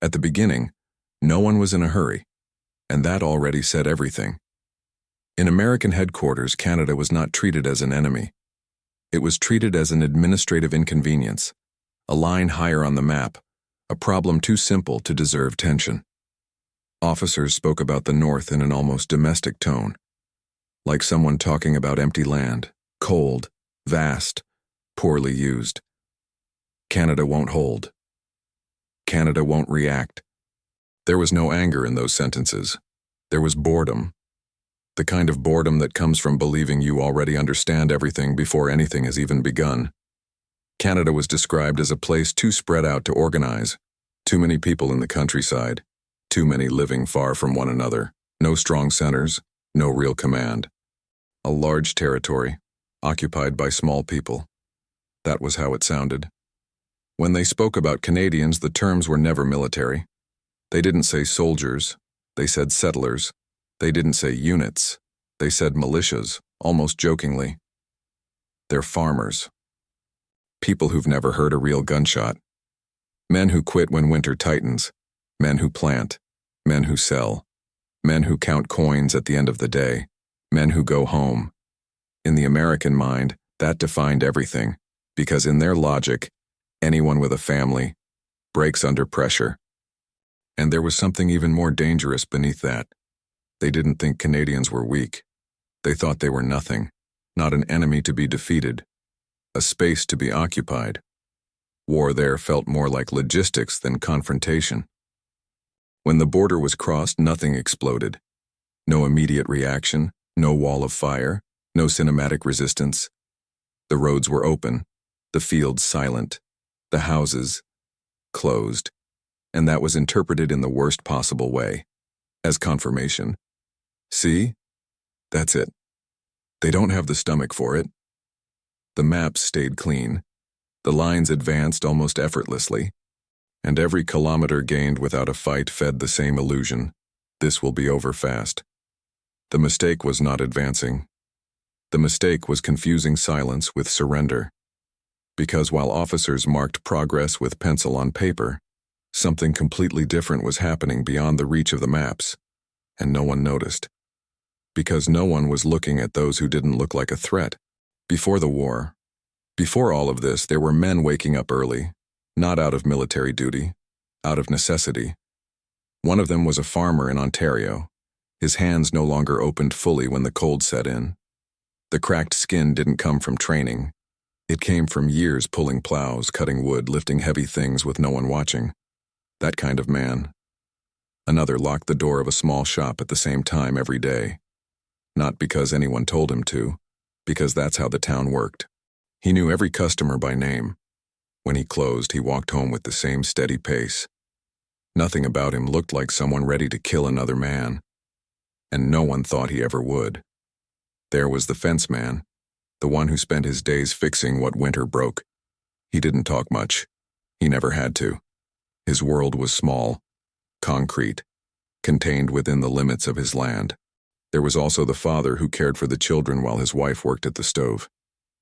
At the beginning, no one was in a hurry, and that already said everything. In American headquarters, Canada was not treated as an enemy. It was treated as an administrative inconvenience, a line higher on the map, a problem too simple to deserve tension. Officers spoke about the North in an almost domestic tone, like someone talking about empty land, cold, vast, poorly used. Canada won't hold. Canada won't react. There was no anger in those sentences. There was boredom. The kind of boredom that comes from believing you already understand everything before anything has even begun. Canada was described as a place too spread out to organize, too many people in the countryside, too many living far from one another, no strong centers, no real command. A large territory, occupied by small people. That was how it sounded. When they spoke about Canadians, the terms were never military. They didn't say soldiers, they said settlers. They didn't say units, they said militias, almost jokingly. They're farmers. People who've never heard a real gunshot. Men who quit when winter tightens. Men who plant. Men who sell. Men who count coins at the end of the day. Men who go home. In the American mind, that defined everything, because in their logic, anyone with a family breaks under pressure. And there was something even more dangerous beneath that. They didn't think Canadians were weak. They thought they were nothing, not an enemy to be defeated, a space to be occupied. War there felt more like logistics than confrontation. When the border was crossed, nothing exploded. No immediate reaction, no wall of fire, no cinematic resistance. The roads were open, the fields silent, the houses closed, and that was interpreted in the worst possible way, as confirmation. See? That's it. They don't have the stomach for it. The maps stayed clean. The lines advanced almost effortlessly. And every kilometer gained without a fight fed the same illusion. This will be over fast. The mistake was not advancing. The mistake was confusing silence with surrender. Because while officers marked progress with pencil on paper, something completely different was happening beyond the reach of the maps, and no one noticed. Because no one was looking at those who didn't look like a threat. Before the war, before all of this, there were men waking up early, not out of military duty, out of necessity. One of them was a farmer in Ontario. His hands no longer opened fully when the cold set in. The cracked skin didn't come from training. It came from years pulling plows, cutting wood, lifting heavy things with no one watching. That kind of man. Another locked the door of a small shop at the same time every day. Not because anyone told him to, because that's how the town worked. He knew every customer by name. When he closed, he walked home with the same steady pace. Nothing about him looked like someone ready to kill another man. And no one thought he ever would. There was the fence man, the one who spent his days fixing what winter broke. He didn't talk much. He never had to. His world was small, concrete, contained within the limits of his land. There was also the father who cared for the children while his wife worked at the stove.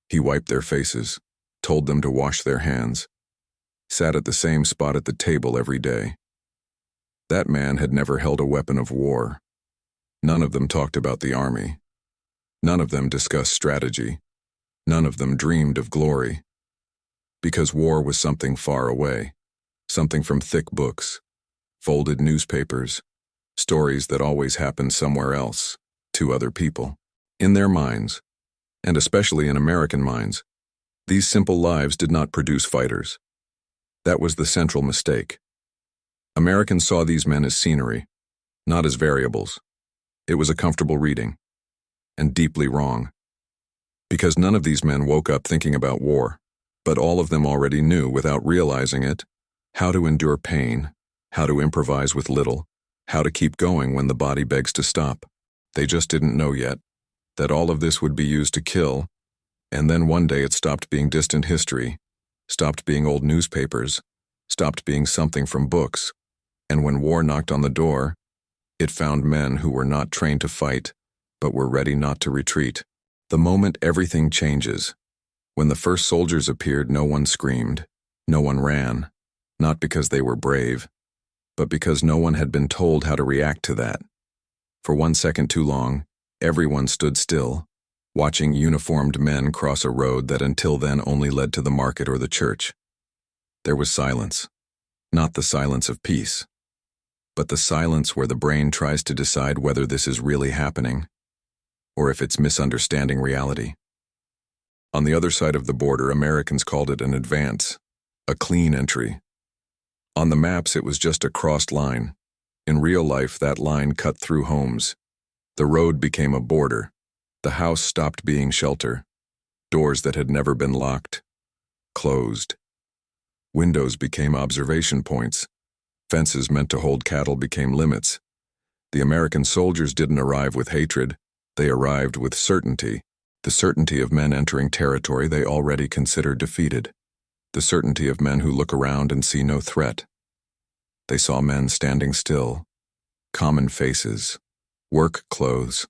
He wiped their faces, told them to wash their hands, sat at the same spot at the table every day. That man had never held a weapon of war. None of them talked about the army. None of them discussed strategy. None of them dreamed of glory. Because war was something far away, something from thick books, folded newspapers, stories that always happened somewhere else, to other people. In their minds, and especially in American minds, these simple lives did not produce fighters. That was the central mistake. Americans saw these men as scenery, not as variables. It was a comfortable reading, and deeply wrong. Because none of these men woke up thinking about war, but all of them already knew, without realizing it, how to endure pain, how to improvise with little, how to keep going when the body begs to stop. They just didn't know yet that all of this would be used to kill, and then one day it stopped being distant history, stopped being old newspapers, stopped being something from books, and when war knocked on the door, it found men who were not trained to fight, but were ready not to retreat. The moment everything changes. When the first soldiers appeared, no one screamed, no one ran, not because they were brave, but because no one had been told how to react to that. For 1 second too long, everyone stood still, watching uniformed men cross a road that until then only led to the market or the church. There was silence, not the silence of peace, but the silence where the brain tries to decide whether this is really happening, or if it's misunderstanding reality. On the other side of the border, Americans called it an advance, a clean entry. On the maps, it was just a crossed line. In real life, that line cut through homes. The road became a border. The house stopped being shelter. Doors that had never been locked, closed. Windows became observation points. Fences meant to hold cattle became limits. The American soldiers didn't arrive with hatred. They arrived with certainty. The certainty of men entering territory they already considered defeated. The certainty of men who look around and see no threat. They saw men standing still, common faces, work clothes,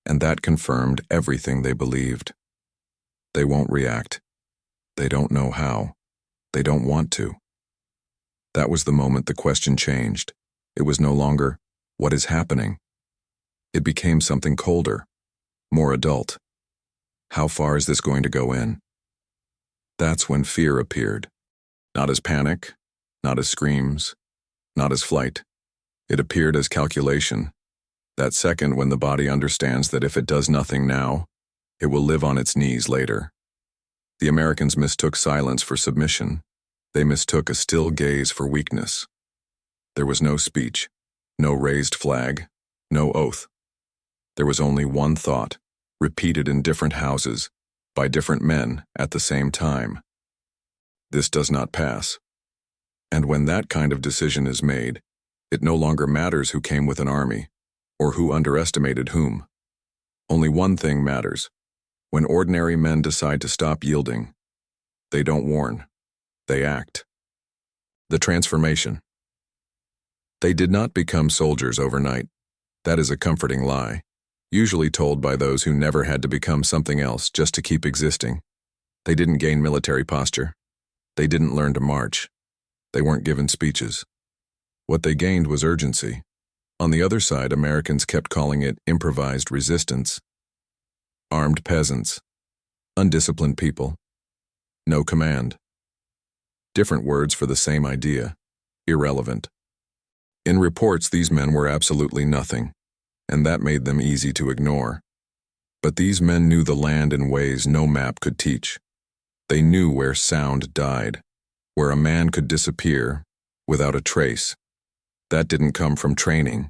and that confirmed everything they believed. They won't react. They don't know how. They don't want to. That was the moment the question changed. It was no longer, what is happening? It became something colder, more adult. How far is this going to go in? That's when fear appeared. Not as panic, not as screams, not as flight. It appeared as calculation. That second when the body understands that if it does nothing now, it will live on its knees later. The Americans mistook silence for submission. They mistook a still gaze for weakness. There was no speech, no raised flag, no oath. There was only one thought, repeated in different houses, by different men at the same time. This does not pass. And when that kind of decision is made, it no longer matters who came with an army, or who underestimated whom. Only one thing matters. When ordinary men decide to stop yielding, they don't warn, they act. The transformation. They did not become soldiers overnight. That is a comforting lie, usually told by those who never had to become something else just to keep existing. They didn't gain military posture. They didn't learn to march. They weren't given speeches. What they gained was urgency. On the other side, Americans kept calling it improvised resistance. Armed peasants, undisciplined people, no command. Different words for the same idea, irrelevant. In reports, these men were absolutely nothing, and that made them easy to ignore. But these men knew the land in ways no map could teach. They knew where sound died, where a man could disappear without a trace. That didn't come from training.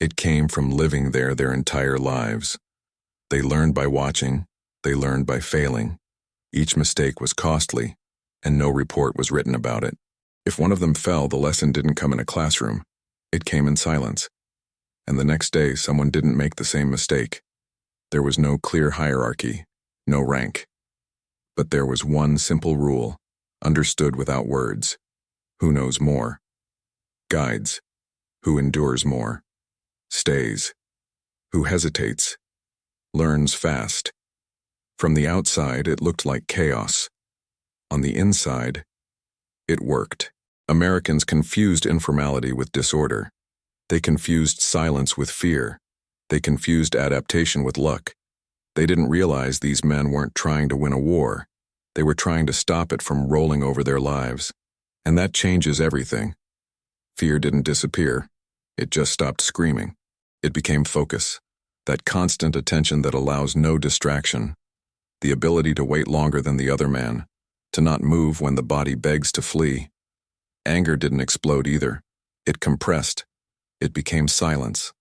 It came from living there their entire lives. They learned by watching. They learned by failing. Each mistake was costly, and no report was written about it. If one of them fell, the lesson didn't come in a classroom. It came in silence. And the next day, someone didn't make the same mistake. There was no clear hierarchy, no rank. But there was one simple rule, understood without words. Who knows more? Guides. Who endures more? Stays. Who hesitates? Learns fast. From the outside, it looked like chaos. On the inside, it worked. Americans confused informality with disorder. They confused silence with fear. They confused adaptation with luck. They didn't realize these men weren't trying to win a war. They were trying to stop it from rolling over their lives. And that changes everything. Fear didn't disappear. It just stopped screaming. It became focus. That constant attention that allows no distraction. The ability to wait longer than the other man. To not move when the body begs to flee. Anger didn't explode either. It compressed. It became silence.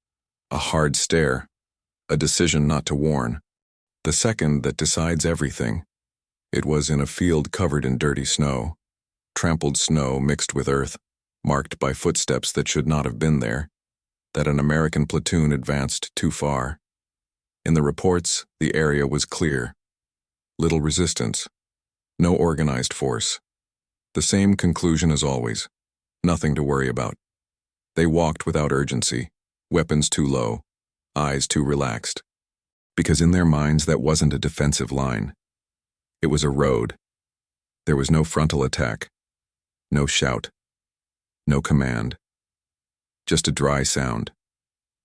A hard stare. A decision not to warn. The second that decides everything. It was in a field covered in dirty snow. Trampled snow mixed with earth, marked by footsteps that should not have been there. That an American platoon advanced too far. In the reports, the area was clear. Little resistance. No organized force. The same conclusion as always. Nothing to worry about. They walked without urgency, weapons too low, eyes too relaxed. Because in their minds that wasn't a defensive line. It was a road. There was no frontal attack. No shout. No command. Just a dry sound.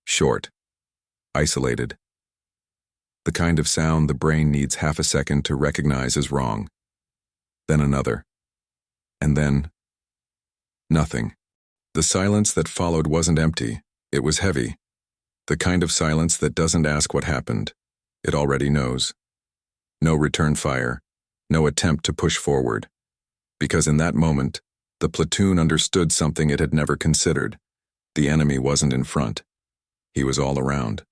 Short. Isolated. The kind of sound the brain needs half a second to recognize as wrong. Then another. And then nothing. The silence that followed wasn't empty. It was heavy. The kind of silence that doesn't ask what happened. It already knows. No return fire. No attempt to push forward. Because in that moment, the platoon understood something it had never considered. The enemy wasn't in front. He was all around.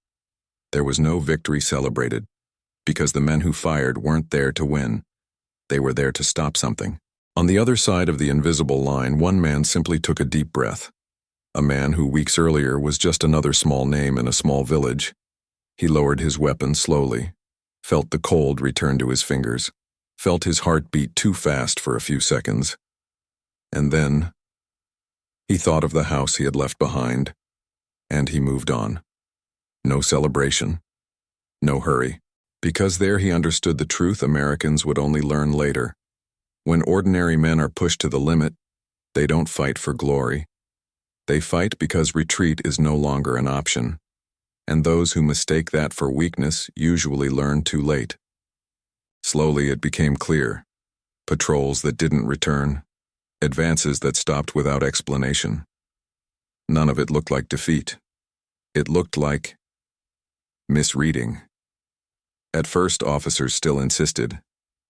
There was no victory celebrated, because the men who fired weren't there to win. They were there to stop something. On the other side of the invisible line, one man simply took a deep breath. A man who weeks earlier was just another small name in a small village. He lowered his weapon slowly, felt the cold return to his fingers, felt his heart beat too fast for a few seconds. And then he thought of the house he had left behind, and he moved on. No celebration, no hurry, because there he understood the truth Americans would only learn later. When ordinary men are pushed to the limit, they don't fight for glory. They fight because retreat is no longer an option, and those who mistake that for weakness usually learn too late. Slowly it became clear. Patrols that didn't return, advances that stopped without explanation. None of it looked like defeat. It looked like misreading. At first, officers still insisted.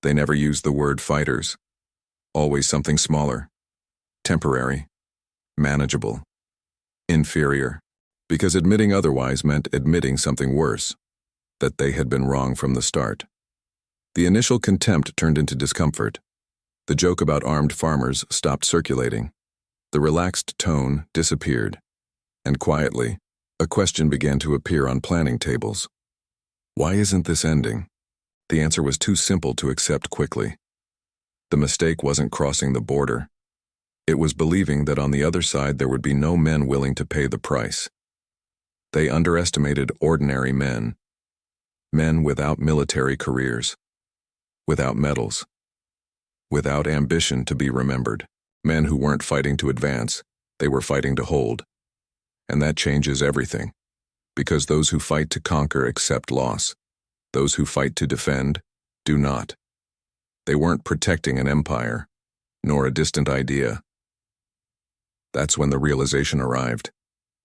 They never used the word fighters. Always something smaller, temporary, manageable, inferior, because admitting otherwise meant admitting something worse, that they had been wrong from the start. The initial contempt turned into discomfort. The joke about armed farmers stopped circulating. The relaxed tone disappeared. And quietly, a question began to appear on planning tables. Why isn't this ending? The answer was too simple to accept quickly. The mistake wasn't crossing the border. It was believing that on the other side there would be no men willing to pay the price. They underestimated ordinary men. Men without military careers. Without medals. Without ambition to be remembered. Men who weren't fighting to advance, they were fighting to hold. And that changes everything. Because those who fight to conquer accept loss. Those who fight to defend do not. They weren't protecting an empire, nor a distant idea. That's when the realization arrived.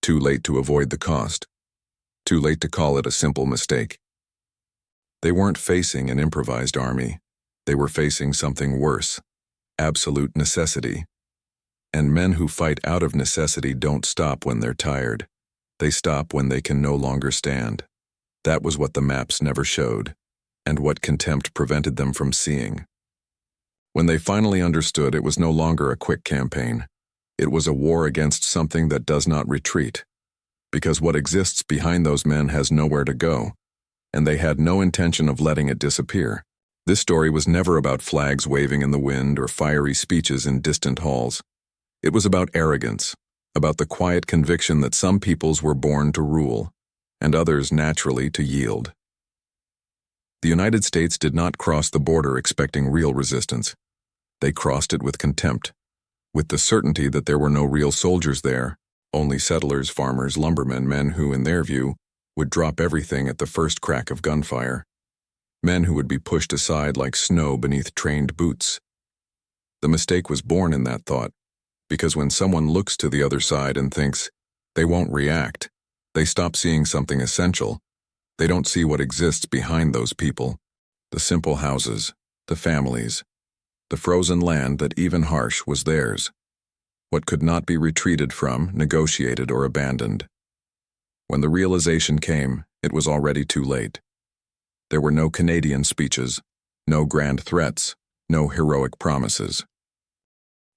Too late to avoid the cost. Too late to call it a simple mistake. They weren't facing an improvised army. They were facing something worse. Absolute necessity. And men who fight out of necessity don't stop when they're tired. They stop when they can no longer stand. That was what the maps never showed, and what contempt prevented them from seeing. When they finally understood, it was no longer a quick campaign. It was a war against something that does not retreat. Because what exists behind those men has nowhere to go, and they had no intention of letting it disappear. This story was never about flags waving in the wind or fiery speeches in distant halls. It was about arrogance, about the quiet conviction that some peoples were born to rule, and others naturally to yield. The United States did not cross the border expecting real resistance. They crossed it with contempt, with the certainty that there were no real soldiers there, only settlers, farmers, lumbermen, men who, in their view, would drop everything at the first crack of gunfire. Men who would be pushed aside like snow beneath trained boots. The mistake was born in that thought, because when someone looks to the other side and thinks they won't react, they stop seeing something essential. They don't see what exists behind those people, the simple houses, the families, the frozen land that even harsh was theirs, what could not be retreated from, negotiated, or abandoned. When the realization came, it was already too late. There were no Canadian speeches, no grand threats, no heroic promises.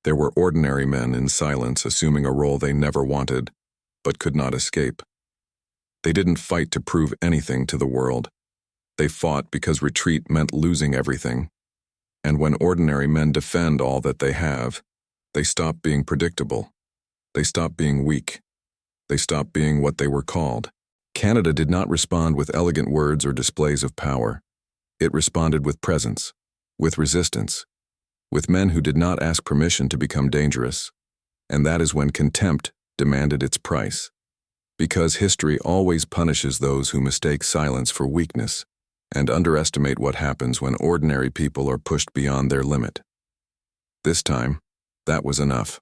There were ordinary men in silence assuming a role they never wanted, but could not escape. They didn't fight to prove anything to the world. They fought because retreat meant losing everything. And when ordinary men defend all that they have, they stop being predictable. They stop being weak. They stop being what they were called. Canada did not respond with elegant words or displays of power. It responded with presence, with resistance, with men who did not ask permission to become dangerous. And that is when contempt demanded its price. Because history always punishes those who mistake silence for weakness and underestimate what happens when ordinary people are pushed beyond their limit. This time, that was enough.